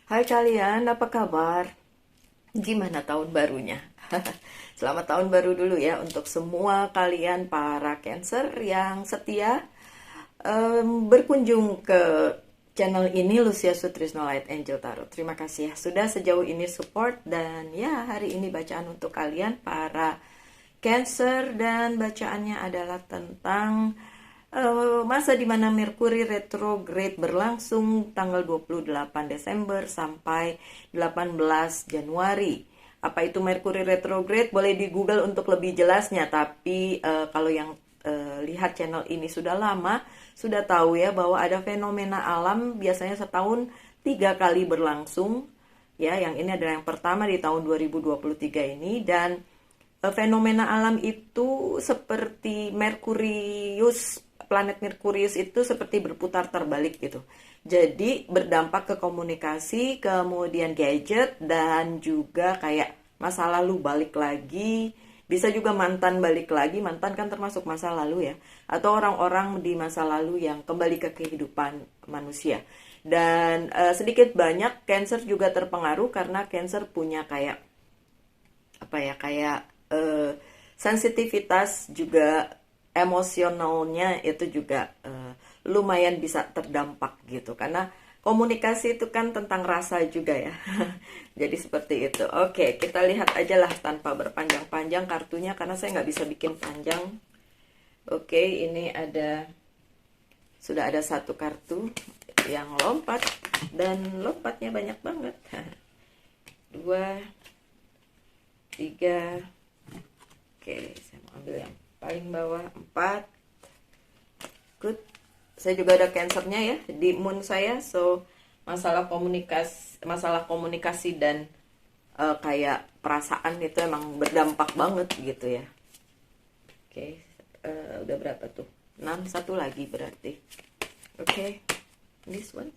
Hai kalian, apa kabar? Gimana tahun barunya? Selamat tahun baru dulu ya untuk semua kalian para Cancer yang setia berkunjung ke channel ini Lucia Sutrisno Light Angel Tarot. Terima kasih ya sudah sejauh ini support dan ya hari ini bacaan untuk kalian para Cancer dan bacaannya adalah tentang masa di mana Merkuri retrograde berlangsung tanggal 28 Desember sampai 18 Januari. Apa itu Merkuri retrograde? Boleh di Google untuk lebih jelasnya, tapi kalau yang lihat channel ini sudah lama, sudah tahu ya bahwa ada fenomena alam biasanya setahun 3 kali berlangsung. Ya, yang ini adalah yang pertama di tahun 2023 ini dan fenomena alam itu seperti planet Merkurius itu seperti berputar terbalik gitu. Jadi berdampak ke komunikasi, kemudian gadget, dan juga kayak masa lalu balik lagi. Bisa juga mantan balik lagi, mantan kan termasuk masa lalu ya. Atau orang-orang di masa lalu yang kembali ke kehidupan manusia. Dan sedikit banyak Cancer juga terpengaruh karena Cancer punya kayak apa ya sensitivitas juga emosionalnya itu juga lumayan bisa terdampak gitu karena komunikasi itu kan tentang rasa juga ya. Jadi seperti itu. Oke, kita lihat aja lah tanpa berpanjang-panjang kartunya karena saya nggak bisa bikin panjang. Oke, ini sudah ada satu kartu yang lompat dan lompatnya banyak banget. Dua, tiga. Oke, saya mau ambil yang paling bawah. 4. Good. Saya juga ada Cancernya ya di moon saya, so masalah komunikasi dan kayak perasaan itu emang berdampak banget gitu ya. Oke, udah berapa tuh? 6, satu lagi berarti. Oke, this one.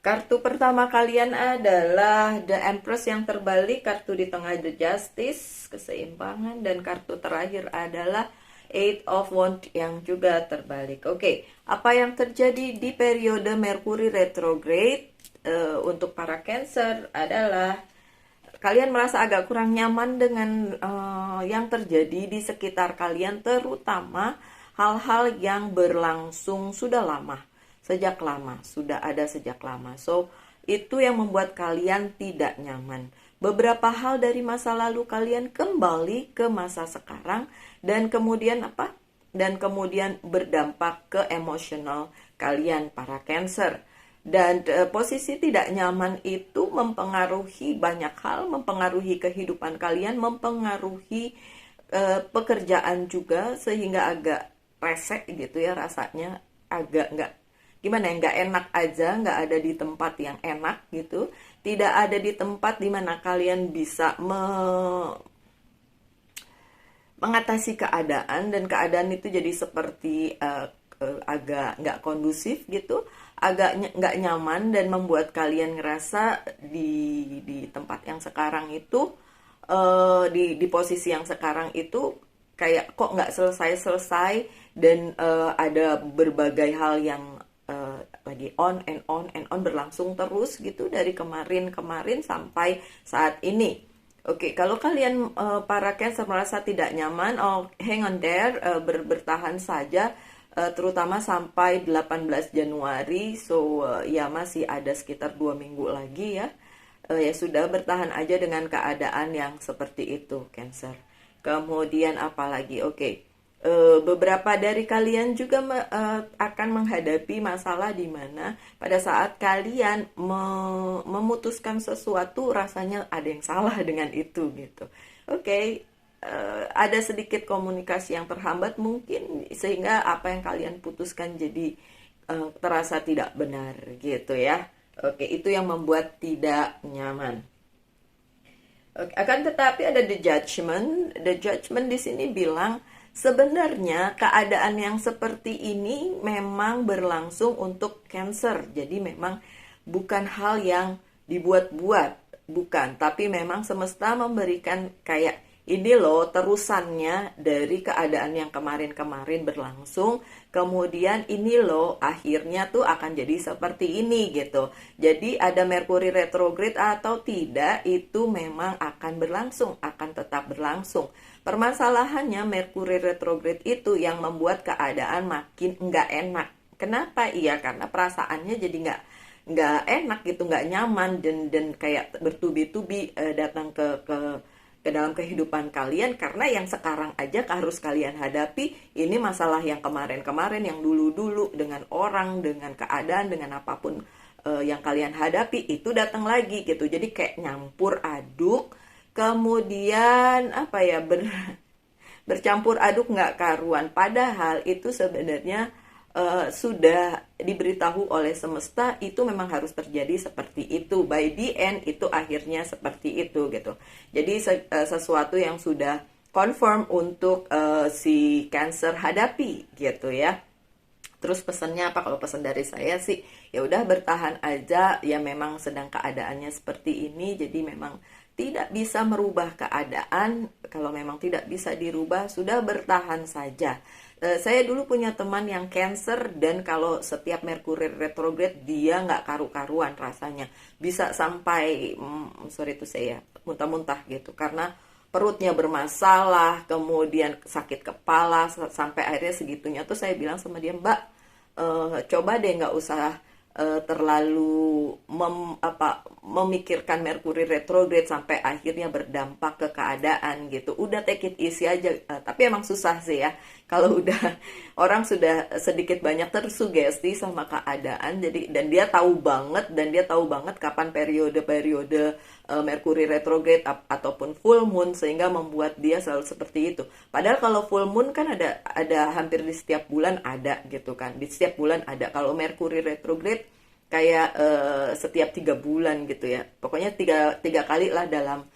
Kartu pertama kalian adalah The Empress yang terbalik, kartu di tengah The Justice, keseimbangan, dan kartu terakhir adalah Eight of Wands yang juga terbalik. Oke, apa yang terjadi di periode Merkuri retrograde untuk para Cancer adalah kalian merasa agak kurang nyaman dengan yang terjadi di sekitar kalian, terutama hal-hal yang berlangsung sudah lama. Sudah ada sejak lama. So, itu yang membuat kalian tidak nyaman. Beberapa hal dari masa lalu kalian kembali ke masa sekarang dan kemudian apa? Dan kemudian berdampak ke emosional kalian para Cancer. Dan posisi tidak nyaman itu mempengaruhi banyak hal, mempengaruhi kehidupan kalian, mempengaruhi pekerjaan juga sehingga agak resek gitu ya rasanya, agak nggak enak aja, nggak ada di tempat yang enak gitu, tidak ada di tempat dimana kalian bisa mengatasi keadaan dan keadaan itu jadi seperti agak nggak kondusif gitu, agak nggak nyaman dan membuat kalian ngerasa di tempat yang sekarang itu di posisi yang sekarang itu kayak kok nggak selesai dan ada berbagai hal yang lagi on and on berlangsung terus gitu dari kemarin sampai saat ini. Oke, kalau kalian para Cancer merasa tidak nyaman, hang on there, bertahan saja, terutama sampai 18 Januari. So ya masih ada sekitar 2 minggu lagi ya. Ya sudah, bertahan aja dengan keadaan yang seperti itu Cancer. Kemudian apa lagi? Oke. Beberapa dari kalian juga akan menghadapi masalah di mana pada saat kalian memutuskan sesuatu rasanya ada yang salah dengan itu gitu. Oke, ada sedikit komunikasi yang terhambat mungkin sehingga apa yang kalian putuskan jadi terasa tidak benar gitu ya. Oke, itu yang membuat tidak nyaman. Oke, akan tetapi ada the judgment. The judgment di sini bilang sebenarnya keadaan yang seperti ini memang berlangsung untuk Cancer. Jadi memang bukan hal yang dibuat-buat, bukan. Tapi memang semesta memberikan kayak ini loh terusannya dari keadaan yang kemarin-kemarin berlangsung, kemudian ini loh akhirnya tuh akan jadi seperti ini gitu. Jadi ada Merkuri retrograde atau tidak itu memang akan berlangsung, akan tetap berlangsung. Permasalahannya Merkuri retrograde itu yang membuat keadaan makin nggak enak. Kenapa? Iya, karena perasaannya jadi nggak enak gitu, nggak nyaman dan kayak bertubi-tubi datang ke dalam kehidupan kalian, karena yang sekarang aja harus kalian hadapi ini masalah yang kemarin-kemarin, yang dulu-dulu, dengan orang, dengan keadaan, dengan apapun yang kalian hadapi itu datang lagi gitu. Jadi kayak nyampur aduk, kemudian apa ya, bercampur aduk nggak karuan. Padahal itu sebenarnya sudah diberitahu oleh semesta itu memang harus terjadi seperti itu. By the end itu akhirnya seperti itu gitu. Jadi sesuatu yang sudah confirm untuk si Cancer hadapi gitu ya. Terus pesannya apa? Kalau pesan dari saya sih, ya udah bertahan aja. Ya memang sedang keadaannya seperti ini, jadi memang tidak bisa merubah keadaan. Kalau memang tidak bisa dirubah, sudah bertahan saja. Saya dulu punya teman yang Cancer, dan kalau setiap Merkuri retrograde dia nggak karu-karuan rasanya, bisa sampai sorry itu saya muntah-muntah gitu, karena perutnya bermasalah, kemudian sakit kepala, sampai akhirnya segitunya tuh saya bilang sama dia, Mbak, coba deh nggak usah terlalu memikirkan Merkuri retrograde sampai akhirnya berdampak ke keadaan gitu. Udah take it easy aja. Tapi emang susah sih ya. Kalau udah orang sudah sedikit banyak tersugesti sama keadaan, jadi dan dia tahu banget kapan periode-periode Merkuri retrograde ataupun full moon, sehingga membuat dia selalu seperti itu. Padahal kalau full moon kan ada hampir di setiap bulan ada gitu kan. Di setiap bulan ada. Kalau Merkuri retrograde kayak setiap 3 bulan gitu ya. Pokoknya tiga kali lah dalam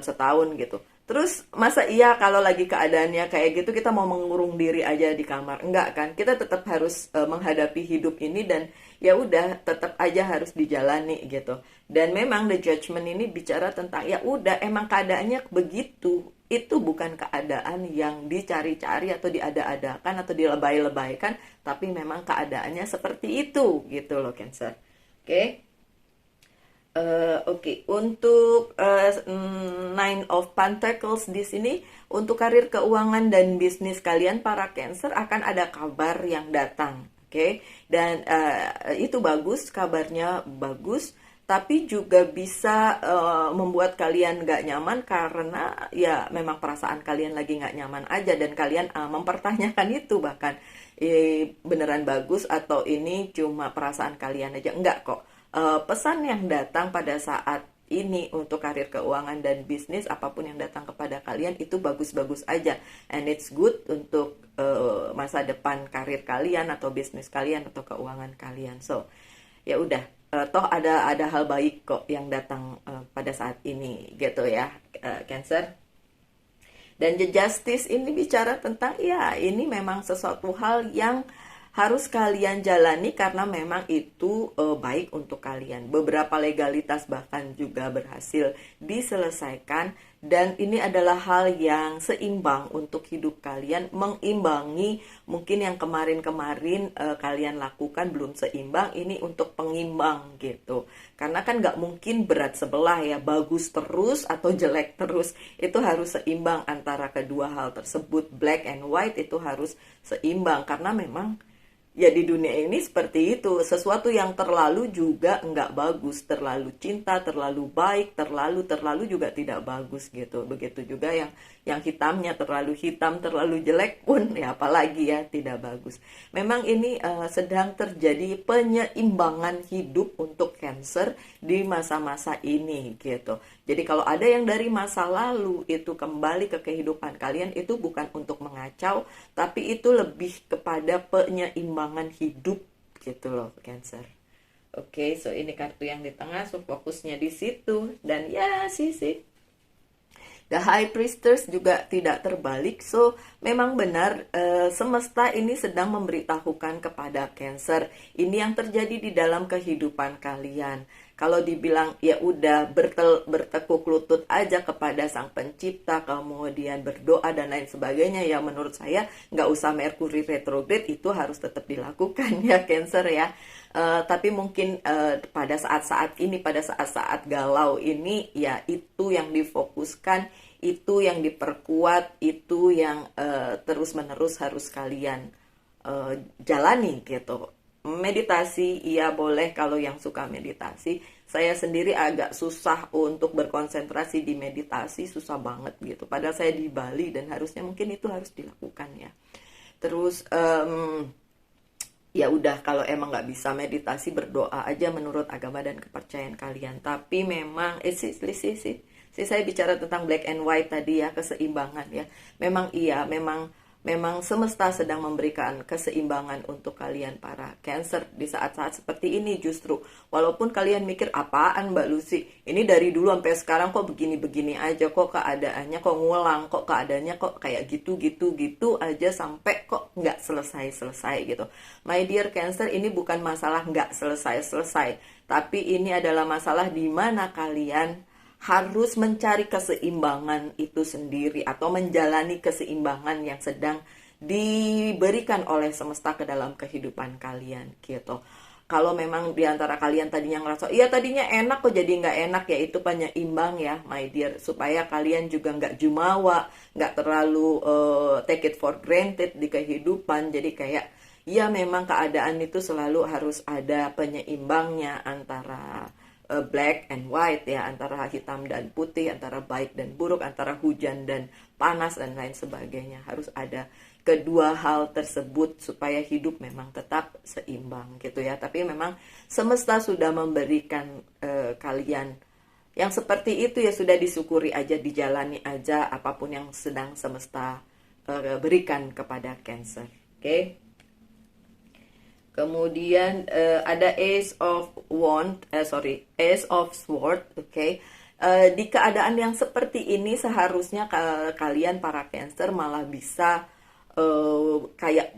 setahun gitu. Terus masa iya kalau lagi keadaannya kayak gitu kita mau mengurung diri aja di kamar? Enggak kan? Kita tetap harus menghadapi hidup ini, dan ya udah tetap aja harus dijalani gitu. Dan memang The Judgment ini bicara tentang ya udah emang keadaannya begitu. Itu bukan keadaan yang dicari-cari atau diada-adakan atau dilebay-lebaykan, tapi memang keadaannya seperti itu gitu loh Cancer. Oke. Oke, untuk Nine of Pentacles di sini untuk karir, keuangan dan bisnis kalian para Cancer akan ada kabar yang datang, oke? Dan itu bagus, kabarnya bagus, tapi juga bisa membuat kalian nggak nyaman karena ya memang perasaan kalian lagi nggak nyaman aja, dan kalian mempertanyakan itu bahkan beneran bagus atau ini cuma perasaan kalian aja. Enggak kok. Pesan yang datang pada saat ini untuk karir, keuangan dan bisnis, apapun yang datang kepada kalian itu bagus-bagus aja, and it's good untuk masa depan karir kalian atau bisnis kalian atau keuangan kalian. So ya udah, toh ada hal baik kok yang datang pada saat ini gitu ya, Cancer. Dan The Justice ini bicara tentang ya ini memang sesuatu hal yang harus kalian jalani karena memang itu baik untuk kalian. Beberapa legalitas bahkan juga berhasil diselesaikan, dan ini adalah hal yang seimbang untuk hidup kalian, mengimbangi mungkin yang kemarin-kemarin kalian lakukan belum seimbang, ini untuk pengimbang gitu. Karena kan nggak mungkin berat sebelah ya, bagus terus atau jelek terus. Itu harus seimbang antara kedua hal tersebut. Black and white itu harus seimbang, karena memang ya di dunia ini seperti itu. Sesuatu yang terlalu juga nggak bagus. Terlalu cinta, terlalu baik, terlalu juga tidak bagus gitu. Begitu juga yang hitamnya terlalu hitam, terlalu jelek pun ya apalagi ya tidak bagus. Memang ini sedang terjadi penyeimbangan hidup untuk Cancer di masa-masa ini gitu. Jadi kalau ada yang dari masa lalu itu kembali ke kehidupan kalian, itu bukan untuk mengacau, tapi itu lebih kepada penyeimbangan hidup gitu loh Cancer. Oke, so ini kartu yang di tengah, so fokusnya di situ. Dan ya sih. The High Priestess juga tidak terbalik, so memang benar semesta ini sedang memberitahukan kepada Cancer ini yang terjadi di dalam kehidupan kalian. Kalau dibilang ya udah bertekuk lutut aja kepada Sang Pencipta, kemudian berdoa dan lain sebagainya, ya menurut saya nggak usah Merkuri retrograde, itu harus tetap dilakukan ya Cancer ya. Tapi mungkin pada saat-saat ini, pada saat-saat galau ini, ya itu yang difokuskan, itu yang diperkuat, itu yang terus-menerus harus kalian jalani gitu. Meditasi, iya boleh kalau yang suka meditasi. Saya sendiri agak susah untuk berkonsentrasi di meditasi, susah banget gitu. Padahal saya di Bali dan harusnya mungkin itu harus dilakukan ya. Terus ya udah, kalau emang nggak bisa meditasi, berdoa aja menurut agama dan kepercayaan kalian. Tapi memang saya bicara tentang black and white tadi ya, keseimbangan ya. Memang iya, memang semesta sedang memberikan keseimbangan untuk kalian para Cancer di saat-saat seperti ini justru. Walaupun kalian mikir, apaan Mbak Lucy, ini dari dulu sampai sekarang kok begini-begini aja, kok keadaannya kok ngulang, kok keadaannya kok kayak gitu aja sampai kok nggak selesai-selesai gitu. My dear Cancer, ini bukan masalah nggak selesai-selesai, tapi ini adalah masalah di mana kalian harus mencari keseimbangan itu sendiri atau menjalani keseimbangan yang sedang diberikan oleh semesta ke dalam kehidupan kalian gitu. Kalau memang diantara kalian tadinya ngerasa, iya tadinya enak kok jadi nggak enak, ya itu penyeimbang ya my dear, supaya kalian juga nggak jumawa, nggak terlalu take it for granted di kehidupan. Jadi kayak, ya memang keadaan itu selalu harus ada penyeimbangnya antara black and white ya, antara hitam dan putih, antara baik dan buruk, antara hujan dan panas dan lain sebagainya. Harus ada kedua hal tersebut supaya hidup memang tetap seimbang gitu ya. Tapi memang semesta sudah memberikan kalian yang seperti itu, ya sudah disyukuri aja, dijalani aja apapun yang sedang semesta berikan kepada Cancer. Oke? Kemudian ada Ace of Sword, oke. Di keadaan yang seperti ini seharusnya kalian para Cancer malah bisa kayak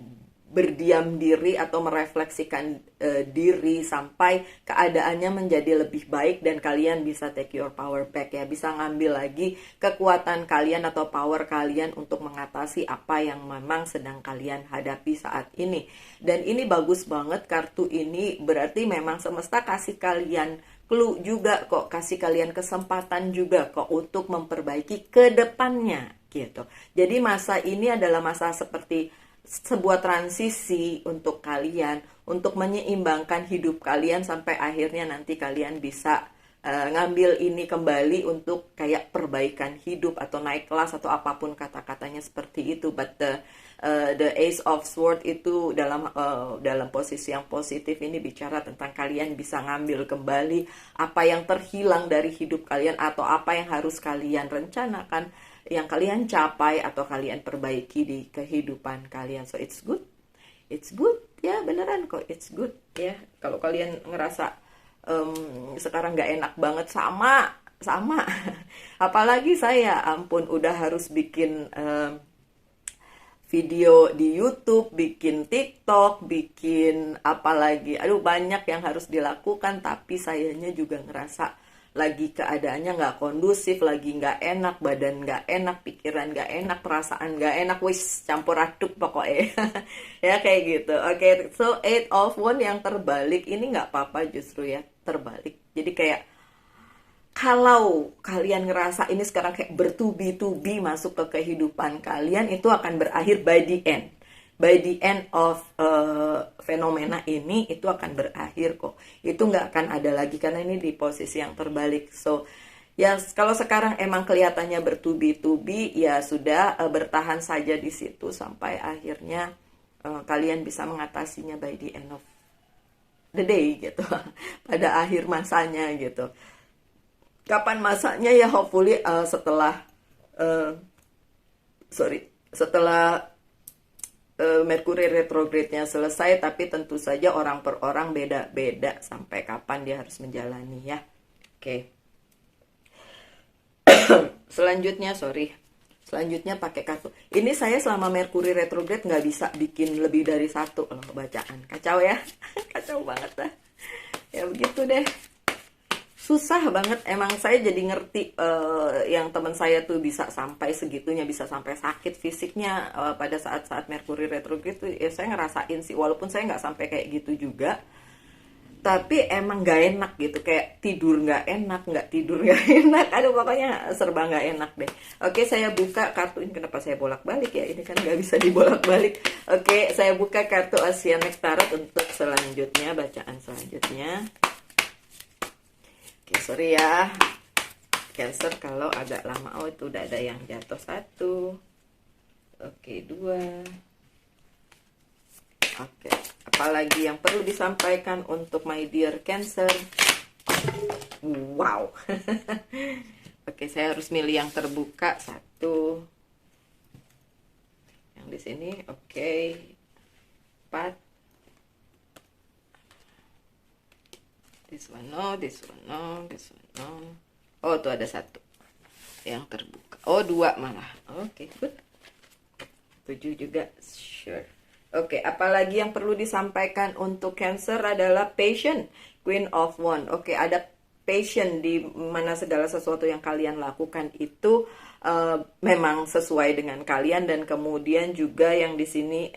berdiam diri atau merefleksikan diri sampai keadaannya menjadi lebih baik dan kalian bisa take your power back ya, bisa ngambil lagi kekuatan kalian atau power kalian untuk mengatasi apa yang memang sedang kalian hadapi saat ini. Dan ini bagus banget, kartu ini berarti memang semesta kasih kalian clue juga kok, kasih kalian kesempatan juga kok untuk memperbaiki ke depannya gitu. Jadi masa ini adalah masa seperti sebuah transisi untuk kalian, untuk menyeimbangkan hidup kalian sampai akhirnya nanti kalian bisa ngambil ini kembali untuk kayak perbaikan hidup atau naik kelas atau apapun kata-katanya seperti itu. But the Ace of Sword itu dalam posisi yang positif ini bicara tentang kalian bisa ngambil kembali apa yang terhilang dari hidup kalian atau apa yang harus kalian rencanakan, yang kalian capai atau kalian perbaiki di kehidupan kalian. So it's good ya, beneran kok, it's good ya. Kalau kalian ngerasa sekarang nggak enak banget, sama apalagi saya, ampun, udah harus bikin video di YouTube, bikin TikTok, bikin apalagi, aduh banyak yang harus dilakukan, tapi sayanya juga ngerasa lagi keadaannya nggak kondusif, lagi nggak enak, badan nggak enak, pikiran nggak enak, perasaan nggak enak, wis campur aduk pokoknya. Ya kayak gitu. Oke, so 8 of Wands yang terbalik ini nggak apa-apa justru ya, terbalik. Jadi kayak kalau kalian ngerasa ini sekarang kayak bertubi-tubi masuk ke kehidupan kalian, itu akan berakhir by the end. By the end of fenomena ini, itu akan berakhir kok. Itu nggak akan ada lagi karena ini di posisi yang terbalik. So ya, kalau sekarang emang kelihatannya bertubi-tubi, ya sudah, bertahan saja di situ sampai akhirnya kalian bisa mengatasinya by the end of the day gitu. Pada akhir masanya gitu. Kapan masanya ya, hopefully setelah Merkuri retrograde-nya selesai, tapi tentu saja orang per orang beda-beda sampai kapan dia harus menjalani ya. Oke. Selanjutnya pakai kartu. Ini saya selama Merkuri retrograde nggak bisa bikin lebih dari satu loh bacaan. Kacau ya. Kacau banget dah. Ya begitu deh. susah banget. Emang saya jadi ngerti yang teman saya tuh bisa sampai segitunya, bisa sampai sakit fisiknya pada saat-saat Merkuri retrograde itu. Ya saya ngerasain sih, walaupun saya nggak sampai kayak gitu juga, tapi emang nggak enak gitu, kayak tidur nggak enak, nggak tidur nggak enak, aduh pokoknya serba nggak enak deh. Oke, saya buka kartu ini. Kenapa saya bolak-balik ya, ini kan nggak bisa dibolak-balik. Oke, saya buka kartu Oceanic Tarot untuk selanjutnya, bacaan selanjutnya. Oke, sorry ya Cancer kalau agak lama. Oh, itu udah ada yang jatuh satu. Oke, dua. Oke, apalagi yang perlu disampaikan untuk my dear Cancer? Wow. Oke, saya harus milih yang terbuka satu. Yang di sini, oke. 4. This one no, this one no, this one no. Oh, tuh ada satu yang terbuka. Oh, 2 malah. Oke, good. 7 juga, sure. Oke, apalagi yang perlu disampaikan untuk Cancer adalah patient, Queen of Wands. Oke, ada patient di mana segala sesuatu yang kalian lakukan itu memang sesuai dengan kalian, dan kemudian juga yang di sini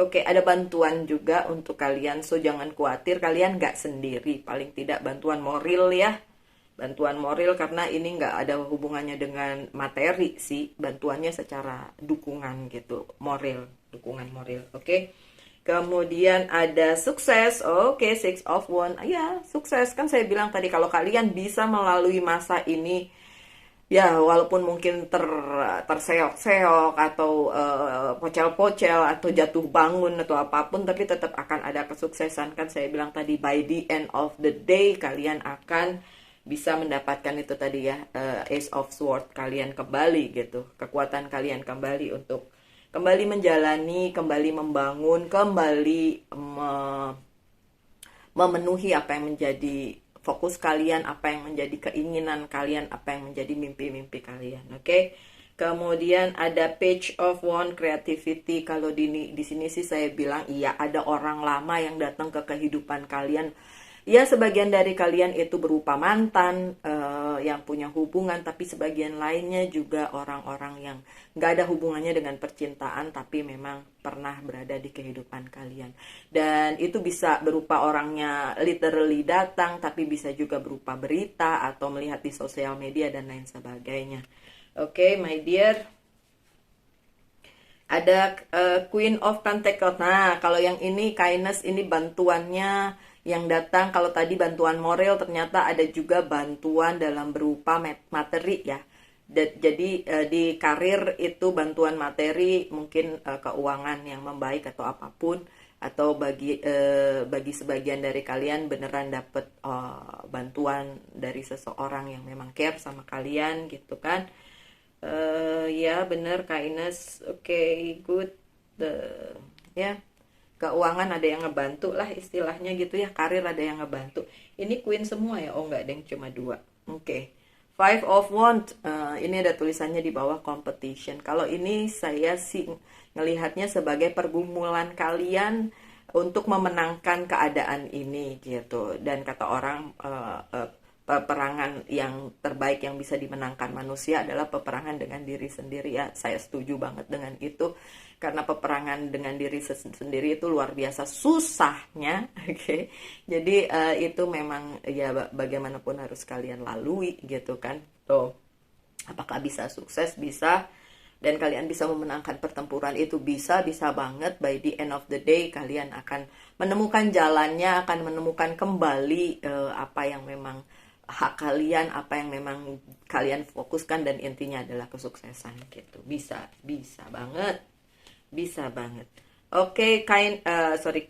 oke, ada bantuan juga untuk kalian. So jangan khawatir, kalian nggak sendiri. Paling tidak bantuan moral ya. Bantuan moral, karena ini nggak ada hubungannya dengan materi sih, bantuannya secara dukungan gitu, moral, dukungan moral. Oke. Kemudian ada sukses. Oke, 6 of Wands. Ya, sukses. Kan saya bilang tadi, kalau kalian bisa melalui masa ini, ya walaupun mungkin terseok-seok atau pocel-pocel atau jatuh bangun atau apapun, tapi tetap akan ada kesuksesan. Kan saya bilang tadi, by the end of the day kalian akan bisa mendapatkan itu tadi ya, Ace of Swords kalian kembali gitu, kekuatan kalian kembali untuk kembali menjalani, kembali membangun, kembali memenuhi apa yang menjadi fokus kalian, apa yang menjadi keinginan kalian, apa yang menjadi mimpi-mimpi kalian. Oke. Kemudian ada Page of Wands, creativity. Kalau di sini sih saya bilang iya, ada orang lama yang datang ke kehidupan kalian. Ya, sebagian dari kalian itu berupa mantan yang punya hubungan, tapi sebagian lainnya juga orang-orang yang nggak ada hubungannya dengan percintaan, tapi memang pernah berada di kehidupan kalian. Dan itu bisa berupa orangnya literally datang, tapi bisa juga berupa berita atau melihat di sosial media dan lain sebagainya. Oke, my dear. Ada Queen of Pentacles. Nah, kalau yang ini kindness, ini bantuannya yang datang. Kalau tadi bantuan moral, ternyata ada juga bantuan dalam berupa materi ya. Jadi di karir itu bantuan materi, mungkin keuangan yang membaik atau apapun, atau bagi sebagian dari kalian beneran dapet bantuan dari seseorang yang memang care sama kalian gitu kan. Ya bener, kindness. Oke, good. Ya, keuangan ada yang ngebantu lah istilahnya gitu ya, karir ada yang ngebantu. Ini queen semua ya? Oh enggak, ada yang cuma 2. Oke. 5 of Wands, ini ada tulisannya di bawah competition. Kalau ini saya sih ngelihatnya sebagai pergumulan kalian untuk memenangkan keadaan ini gitu. Dan kata orang, peperangan yang terbaik yang bisa dimenangkan manusia adalah peperangan dengan diri sendiri ya. Saya setuju banget dengan itu, karena peperangan dengan diri sendiri itu luar biasa susahnya. Oke. Jadi itu memang ya bagaimanapun harus kalian lalui gitu kan. Tuh, apakah bisa sukses? Bisa. Dan kalian bisa memenangkan pertempuran itu, bisa banget. By the end of the day kalian akan menemukan jalannya, akan menemukan kembali apa yang memang hak kalian, apa yang memang kalian fokuskan, dan intinya adalah kesuksesan gitu. Bisa banget. Bisa banget. Oke,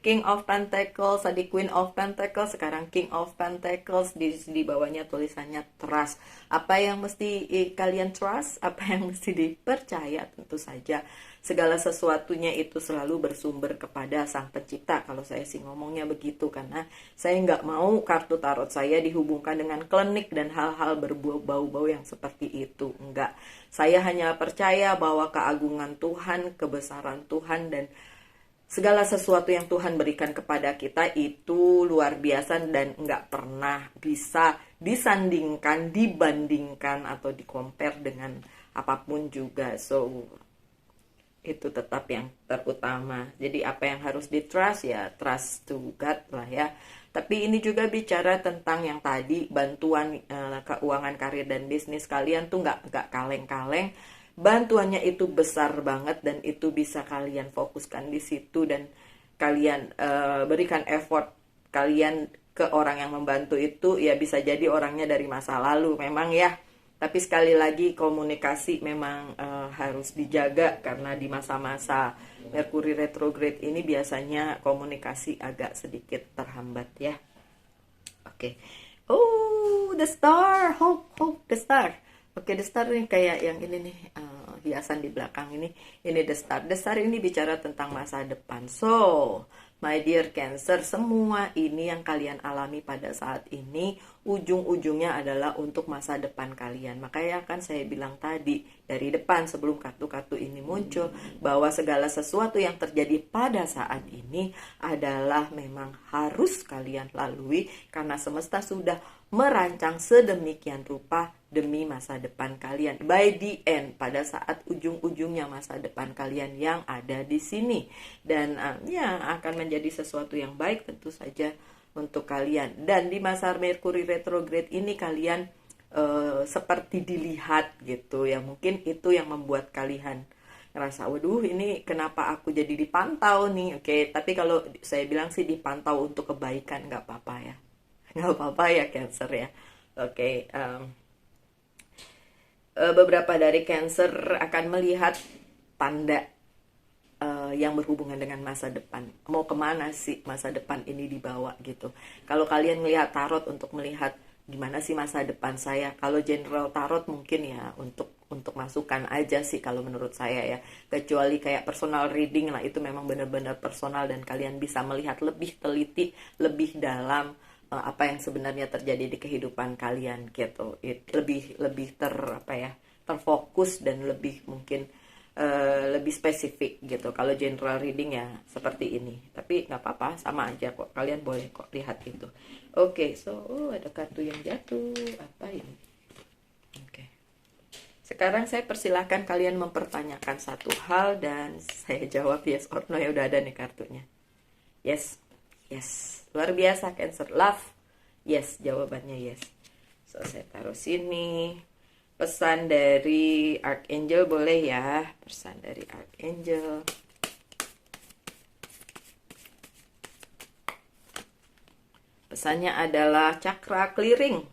King of Pentacles, tadi Queen of Pentacles, sekarang King of Pentacles. Di bawahnya tulisannya trust. Apa yang mesti kalian trust? Apa yang mesti dipercaya? Tentu saja segala sesuatunya itu selalu bersumber kepada Sang Pencipta. Kalau saya sih ngomongnya begitu, karena saya nggak mau kartu tarot saya dihubungkan dengan klinik dan hal-hal berbau-bau yang seperti itu. Enggak. Saya hanya percaya bahwa keagungan Tuhan, kebesaran Tuhan, dan segala sesuatu yang Tuhan berikan kepada kita itu luar biasa dan nggak pernah bisa disandingkan, dibandingkan atau di-compare dengan apapun juga. So itu tetap yang terutama. Jadi apa yang harus di-trust ya trust to God lah ya. Tapi ini juga bicara tentang yang tadi bantuan keuangan karir dan bisnis kalian tuh nggak kaleng-kaleng. Bantuannya itu besar banget dan itu bisa kalian fokuskan di situ dan kalian berikan effort kalian ke orang yang membantu itu ya bisa jadi orangnya dari masa lalu memang ya. Tapi sekali lagi komunikasi memang harus dijaga karena di masa-masa Merkuri retrograde ini biasanya komunikasi agak sedikit terhambat ya. Oke. Oh, the star. Hope the star. Oke, the star ini kayak yang ini nih hiasan di belakang ini. Ini the star. The star ini bicara tentang masa depan. So, my dear Cancer, semua ini yang kalian alami pada saat ini ujung-ujungnya adalah untuk masa depan kalian. Makanya kan saya bilang tadi dari depan sebelum kartu-kartu ini muncul bahwa segala sesuatu yang terjadi pada saat ini adalah memang harus kalian lalui karena semesta sudah merancang sedemikian rupa demi masa depan kalian. By the end, pada saat ujung-ujungnya masa depan kalian yang ada di sini. Dan ya akan menjadi sesuatu yang baik tentu saja untuk kalian. Dan di masa Merkuri retrograde ini kalian seperti dilihat gitu ya. Mungkin itu yang membuat kalian ngerasa, waduh ini kenapa aku jadi dipantau nih. Oke, tapi kalau saya bilang sih dipantau untuk kebaikan, nggak apa-apa ya. Nggak apa-apa ya Cancer ya. Oke, beberapa dari Cancer akan melihat tanda yang berhubungan dengan masa depan. Mau kemana sih masa depan ini dibawa gitu. Kalau kalian melihat tarot untuk melihat gimana sih masa depan saya. Kalau general tarot mungkin ya untuk masukan aja sih kalau menurut saya ya. Kecuali kayak personal reading lah, itu memang benar-benar personal dan kalian bisa melihat lebih teliti, lebih dalam apa yang sebenarnya terjadi di kehidupan kalian gitu. Lebih terfokus dan lebih mungkin lebih spesifik gitu. Kalau general reading ya seperti ini. Tapi nggak apa-apa, sama aja kok. Kalian boleh kok lihat itu. Oke, so ada kartu yang jatuh. Apa ini? Oke. Sekarang saya persilahkan kalian mempertanyakan satu hal dan saya jawab yes or no. Ya udah ada nih kartunya. Yes. Luar biasa Cancer. Love. Yes, jawabannya yes. So saya taruh sini. Pesan dari Archangel boleh ya. Pesan dari Archangel. Pesannya adalah chakra clearing.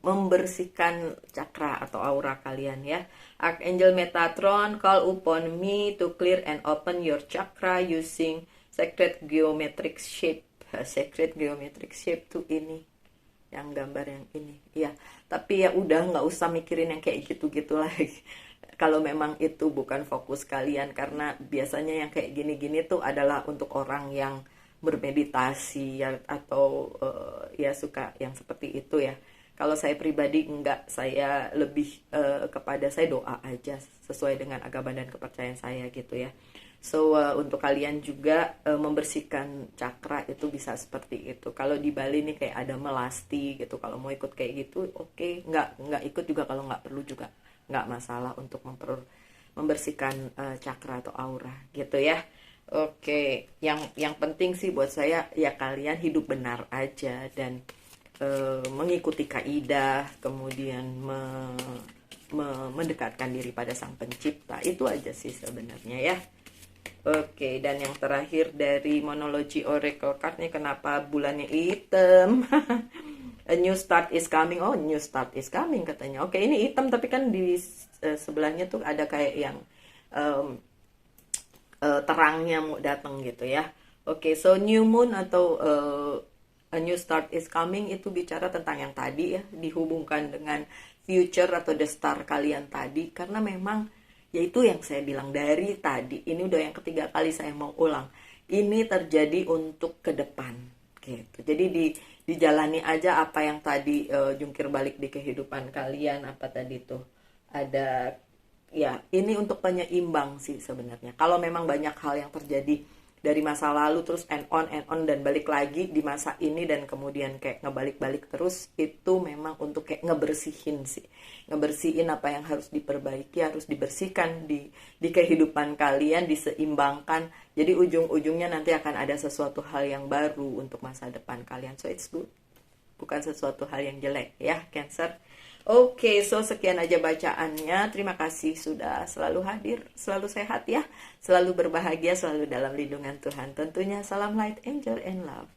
Membersihkan chakra atau aura kalian ya. Archangel Metatron, call upon me to clear and open your chakra using sacred geometric shape. Sacred geometric shape tuh ini. Yang gambar yang ini. Iya, tapi ya udah nggak usah mikirin yang kayak gitu-gitu lagi. Kalau memang itu bukan fokus kalian, karena biasanya yang kayak gini-gini tuh adalah untuk orang yang bermeditasi ya, atau ya suka yang seperti itu ya. Kalau saya pribadi enggak, saya lebih kepada saya doa aja sesuai dengan agama dan kepercayaan saya gitu ya. So untuk kalian juga membersihkan cakra itu bisa seperti itu. Kalau di Bali nih kayak ada melasti gitu. Kalau mau ikut kayak gitu, oke. Nggak ikut juga kalau nggak perlu juga nggak masalah untuk membersihkan cakra atau aura gitu ya. Oke, yang penting sih buat saya ya kalian hidup benar aja dan mengikuti kaidah, kemudian mendekatkan diri pada Sang Pencipta. Itu aja sih sebenarnya ya. Oke, dan yang terakhir dari Monology Oracle card nih, kenapa bulannya hitam? A new start is coming. Oh, new start is coming katanya. Oke, ini hitam tapi kan di sebelahnya tuh ada kayak yang terangnya mau datang gitu ya. Oke, so new moon atau a new start is coming itu bicara tentang yang tadi ya, dihubungkan dengan future atau the star kalian tadi, karena memang yaitu yang saya bilang dari tadi, ini udah yang ketiga kali saya mau ulang, ini terjadi untuk ke depan gitu. Jadi dijalani aja apa yang tadi jungkir balik di kehidupan kalian. Apa tadi tuh, ada ya ini untuk penyeimbang sih sebenarnya. Kalau memang banyak hal yang terjadi dari masa lalu terus and on dan balik lagi di masa ini dan kemudian kayak ngebalik-balik terus, itu memang untuk kayak ngebersihin sih. Ngebersihin apa yang harus diperbaiki, harus dibersihkan di kehidupan kalian, diseimbangkan. Jadi ujung-ujungnya nanti akan ada sesuatu hal yang baru untuk masa depan kalian. So it's good. Bukan sesuatu hal yang jelek ya, Cancer. Oke, so sekian aja bacaannya. Terima kasih sudah selalu hadir, selalu sehat ya, selalu berbahagia, selalu dalam lindungan Tuhan. Tentunya salam light, angel, and love.